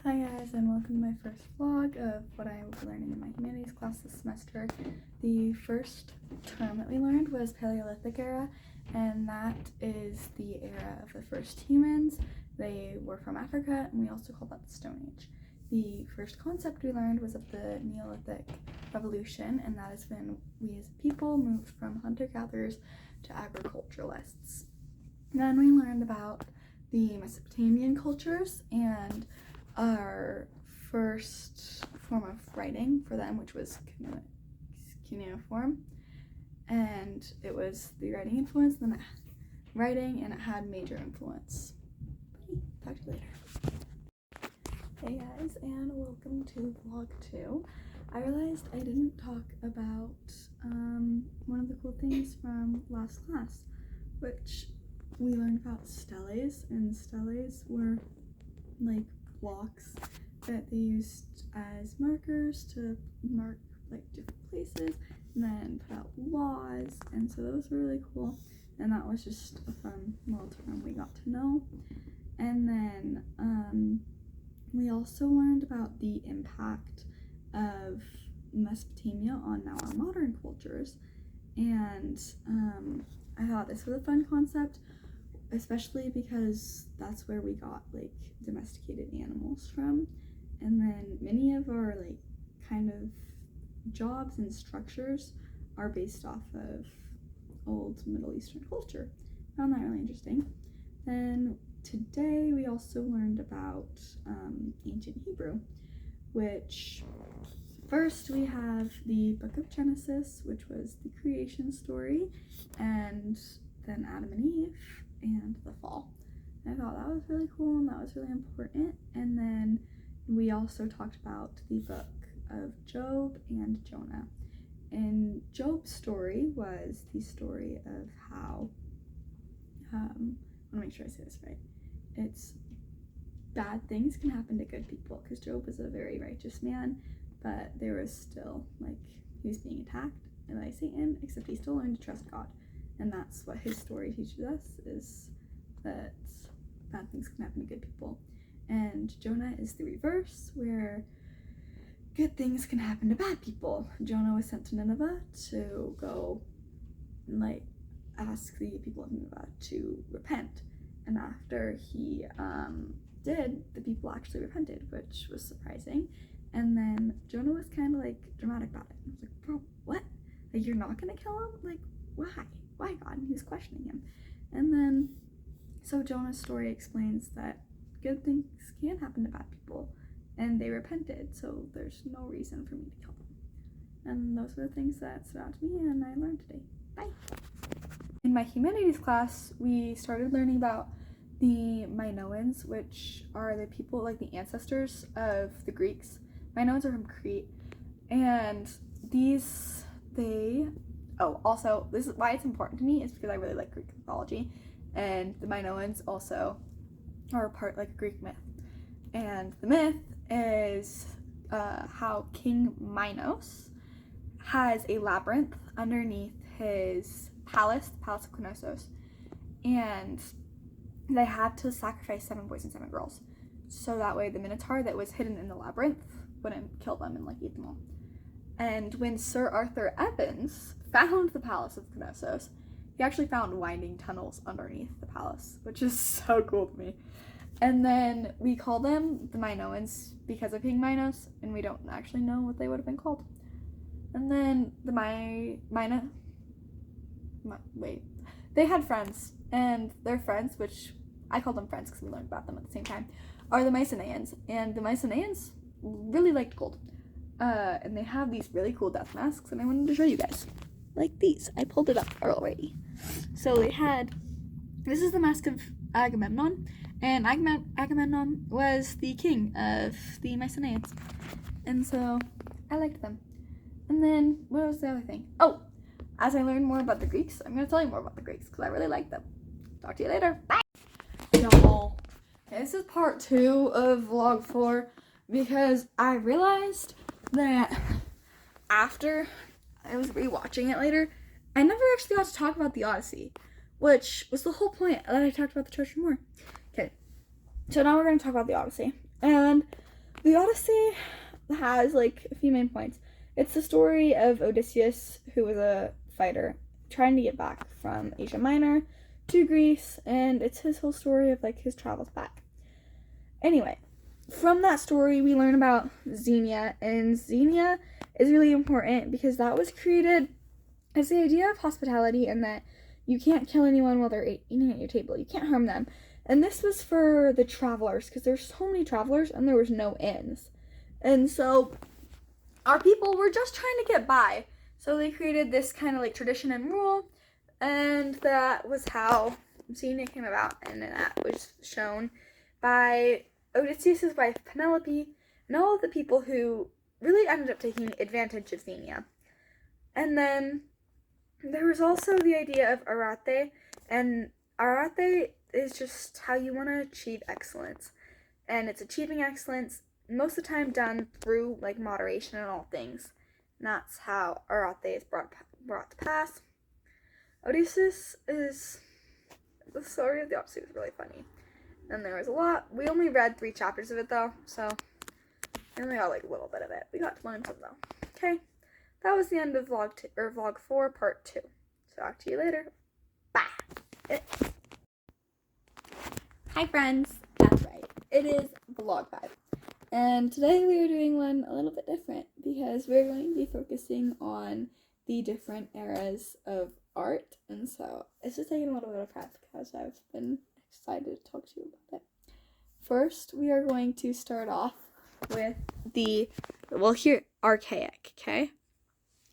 Hi guys, and welcome to my first vlog of what I will be learning in my humanities class this semester. The first term that we learned was Paleolithic era, and that is the era of the first humans. They were from Africa, and we also call that the Stone Age. The first concept we learned was of the Neolithic revolution, and that is when we as a people moved from hunter-gatherers to agriculturalists. Then we learned about the Mesopotamian cultures and our first form of writing for them, which was Cuneiform, and it was the writing influence, the writing, and it had major influence. Bye. Talk to you later. Hey guys, and welcome to vlog 2. I realized I didn't talk about one of the cool things from last class, which we learned about steles, and steles were like blocks that they used as markers to mark like different places and then put out laws, and so those were really cool, and that was just a fun little term we got to know. And then we also learned about the impact of Mesopotamia on now our modern cultures, and I thought this was a fun concept, especially because that's where we got like domesticated animals from, and then many of our like kind of jobs and structures are based off of old Middle Eastern culture. Found that really interesting. Then today we also learned about ancient Hebrew, which first we have the book of Genesis, which was the creation story, and then Adam and Eve and the fall. I thought that was really cool and that was really important. And then we also talked about the book of Job and Johnah. And Job's story was the story of how, I want to make sure I say this right, it's bad things can happen to good people, because Job was a very righteous man, but there was still, like, he was being attacked by Satan, except he still learned to trust God. And that's what his story teaches us, is that bad things can happen to good people. And Johnah is the reverse, where good things can happen to bad people. Johnah was sent to Nineveh to go, like, ask the people of Nineveh to repent. And after he did, the people actually repented, which was surprising. And then Johnah was kind of, like, dramatic about it. I was like, bro, what? Like, you're not gonna kill him? Like, why? Why, God? And he was questioning him. And then, so Jonah's story explains that good things can happen to bad people, and they repented, so there's no reason for me to kill them. And those are the things that stood out to me and I learned today. Bye! In my humanities class, we started learning about the Minoans, which are the people, like the ancestors of the Greeks. Minoans are from Crete, and also, this is why it's important to me, is because I really like Greek mythology, and the Minoans also are a part, like, a Greek myth. And the myth is how King Minos has a labyrinth underneath his palace, the Palace of Kouros, and they had to sacrifice 7 boys and 7 girls, so that way the Minotaur that was hidden in the labyrinth wouldn't kill them and, like, eat them all. And when Sir Arthur Evans found the Palace of Kouros, he actually found winding tunnels underneath the palace, which is so cool to me. And then we call them the Minoans because of King Minos, and we don't actually know what they would have been called. And then the they had friends, and their friends, which I call them friends because we learned about them at the same time, are the Mycenaeans. And the Mycenaeans really liked gold. And they have these really cool death masks, and I wanted to show you guys. Like these. I pulled it up already. So this is the mask of Agamemnon, and Agamemnon was the king of the Mycenaeans. And so I liked them. And then, what was the other thing? Oh, as I learn more about the Greeks, I'm going to tell you more about the Greeks, because I really like them. Talk to you later. Bye! Y'all, this is part 2 of vlog 4, because I realized that after I was rewatching it later, I never actually got to talk about the Odyssey, which was the whole point that I talked about the Trojan War. Okay, so now we're going to talk about the Odyssey. And The Odyssey has like a few main points. It's the story of Odysseus, who was a fighter, trying to get back from Asia Minor to Greece, and it's his whole story of like his travels back. Anyway, from that story we learn about Xenia, and Xenia is really important because that was created as the idea of hospitality, and that you can't kill anyone while they're eating at your table. You can't harm them. And this was for the travelers, because there's so many travelers and there was no inns. And so our people were just trying to get by. So they created this kind of like tradition and rule, and that was how Xenia came about. And that was shown by Odysseus' wife Penelope and all of the people who really ended up taking advantage of Xenia. And then there was also the idea of Arete, and Arete is just how you want to achieve excellence. And it's achieving excellence most of the time done through like moderation in all things. And that's how Arete is brought to pass. Odysseus is, the story of the Odyssey was really funny. And there was a lot. We only read 3 chapters of it though, so we only got like a little bit of it. We got to learn some though. Okay, that was the end of vlog 4 part 2. Talk to you later. Bye. Hi friends, that's right, it is vlog 5, and today we are doing one a little bit different because we're going to be focusing on the different eras of art, and so it's just taking a little bit of prep because I've been excited to talk to you about it. First, we are going to start off with archaic, okay?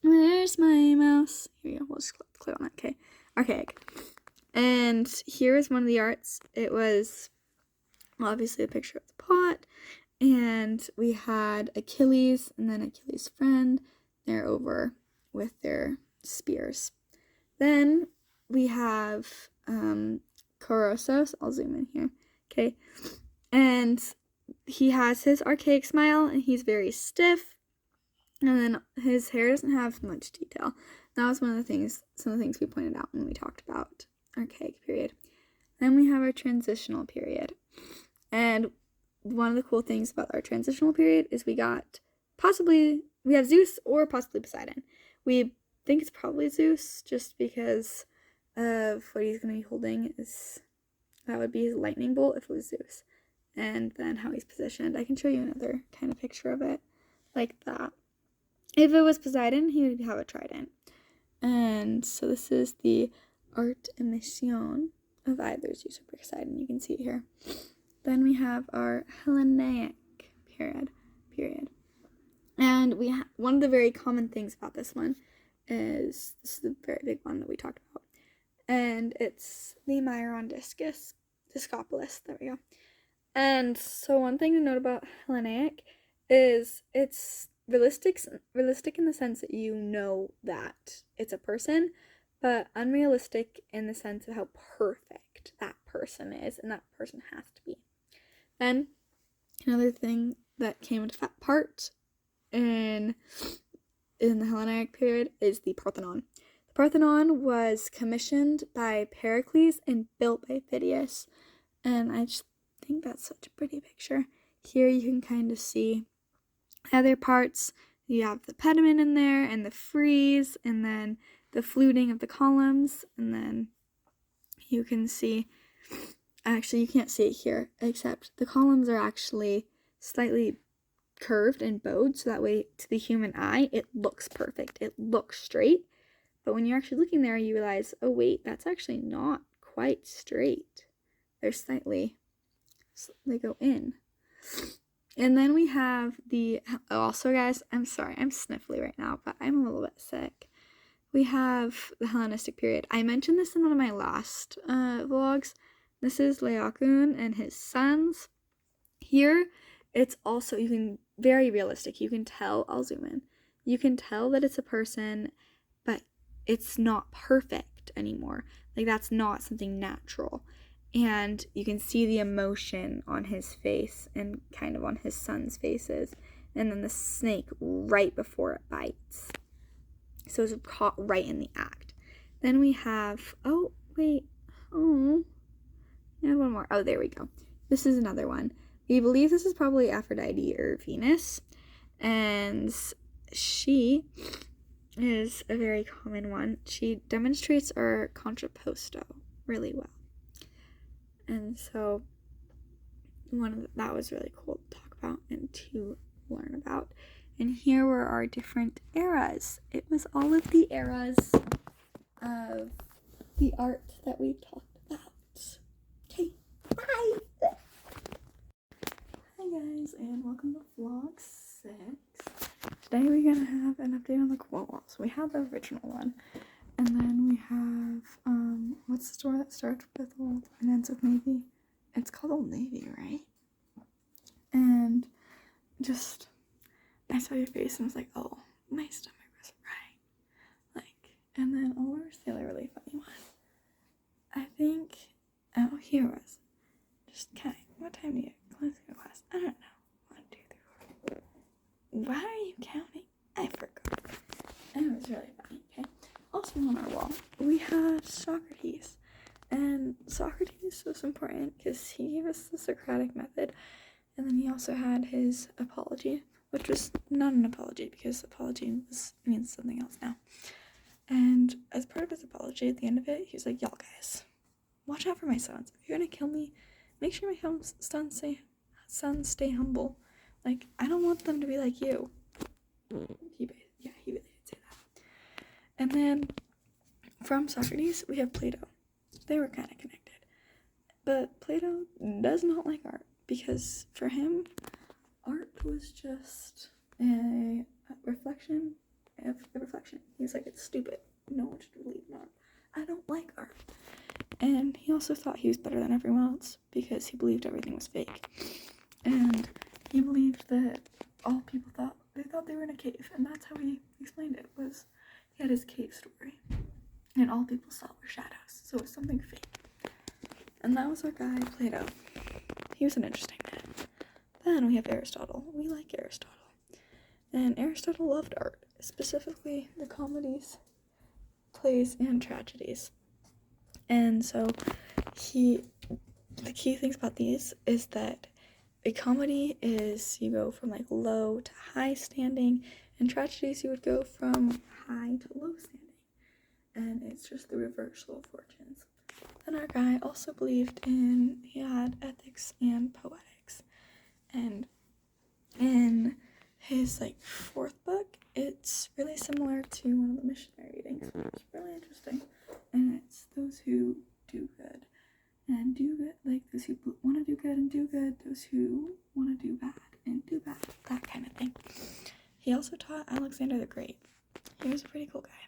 Where's my mouse? Here we go, we'll just click on that, okay? Archaic. And here is one of the arts. It was obviously a picture of the pot, and we had Achilles and then Achilles' friend. They're over with their spears. Then we have Kouros. I'll zoom in here, okay? And he has his archaic smile, and he's very stiff, and then his hair doesn't have much detail. That was some of the things we pointed out when we talked about archaic period. Then we have our transitional period, and one of the cool things about our transitional period is we have Zeus or possibly Poseidon. We think it's probably Zeus just because of what he's going to be holding. That would be his lightning bolt if it was Zeus, and then how he's positioned. I can show you another kind of picture of it like that. If it was Poseidon, he would have a trident. And so this is the Artemision of either Zeus or Poseidon. You can see it here. Then we have our Hellenic period. And one of the very common things about this one is, this is the very big one that we talked about, and it's the Myron Discobulos. There we go. And so one thing to note about Hellenic is it's realistic in the sense that you know that it's a person, but unrealistic in the sense of how perfect that person is, and that person has to be. Then another thing that came into part in the Hellenic period is the Parthenon. The Parthenon was commissioned by Pericles and built by Phidias, and I just think that's such a pretty picture. Here you can kind of see other parts. You have the Pediment in there, and the Frieze, and then the fluting of the columns, and then you can see, actually you can't see it here, except the columns are actually slightly curved and bowed, so that way to the human eye it looks perfect, it looks straight, but when you're actually looking there you realize, oh wait, that's actually not quite straight, they're they go in. And then we have also guys, I'm sorry, I'm sniffly right now, but I'm a little bit sick. We have the Hellenistic period. I mentioned this in one of my last vlogs. This is Laocoon and his sons. Here, it's also, very realistic. You can tell, I'll zoom in. You can tell that it's a person, but it's not perfect anymore. Like, that's not something natural. And you can see the emotion on his face and kind of on his son's faces. And then the snake right before it bites. So it's caught right in the act. Then we have, one more. Oh, there we go. This is another one. We believe this is probably Aphrodite or Venus, and she is a very common one. She demonstrates our contrapposto really well. And so that was really cool to talk about and to learn about. And here were our different eras. It was all of the eras of the art that we talked about. Okay, bye! Hi guys, and welcome to vlog 6. Today we're gonna have an update on the Kouros. We have the original one, and then we have, what's the store that starts with Old and ends with Navy? It's called Old Navy, right? And just, I saw your face and was like, oh, my stomach was right. And then, where's the other really funny one? I think, here was, just counting. What time do you close your class? I don't know. 1, 2, 3, 4. Why are you counting? I forgot. And it was really funny, okay? Also on our wall, we had Socrates. And Socrates was important because he gave us the Socratic method. And then he also had his apology, which was not an apology because apology means something else now. And as part of his apology, at the end of it, he was like, y'all guys, watch out for my sons. If you're gonna kill me, make sure my sons stay humble. I don't want them to be like you. He really did say that. And then from Socrates, we have Plato. They were kind of connected. But Plato does not like art because for him, art was just a reflection of the reflection. He's like, it's stupid. No one should believe in art. I don't like art. And he also thought he was better than everyone else because he believed everything was fake. And he believed that all people thought they were in a cave, and that's how he explained it. Was he had his cave story, and all people saw were shadows, so it was something fake. And that was our guy Plato. He was an interesting man. Then we have Aristotle. We like Aristotle, and Aristotle loved art, specifically the comedies, plays, and tragedies. And so the key things about these is that a comedy is you go from low to high standing, and tragedies you would go from high to low standing. And it's just the reversal of fortunes. Then our guy also believed he had ethics and poetics. And in his fourth book, it's really similar to one of the missionary readings, which is really interesting. And it's those who do good and do good, those who want to do good and do good, those who want to do bad and do bad, that kind of thing. He also taught Alexander the Great. He was a pretty cool guy.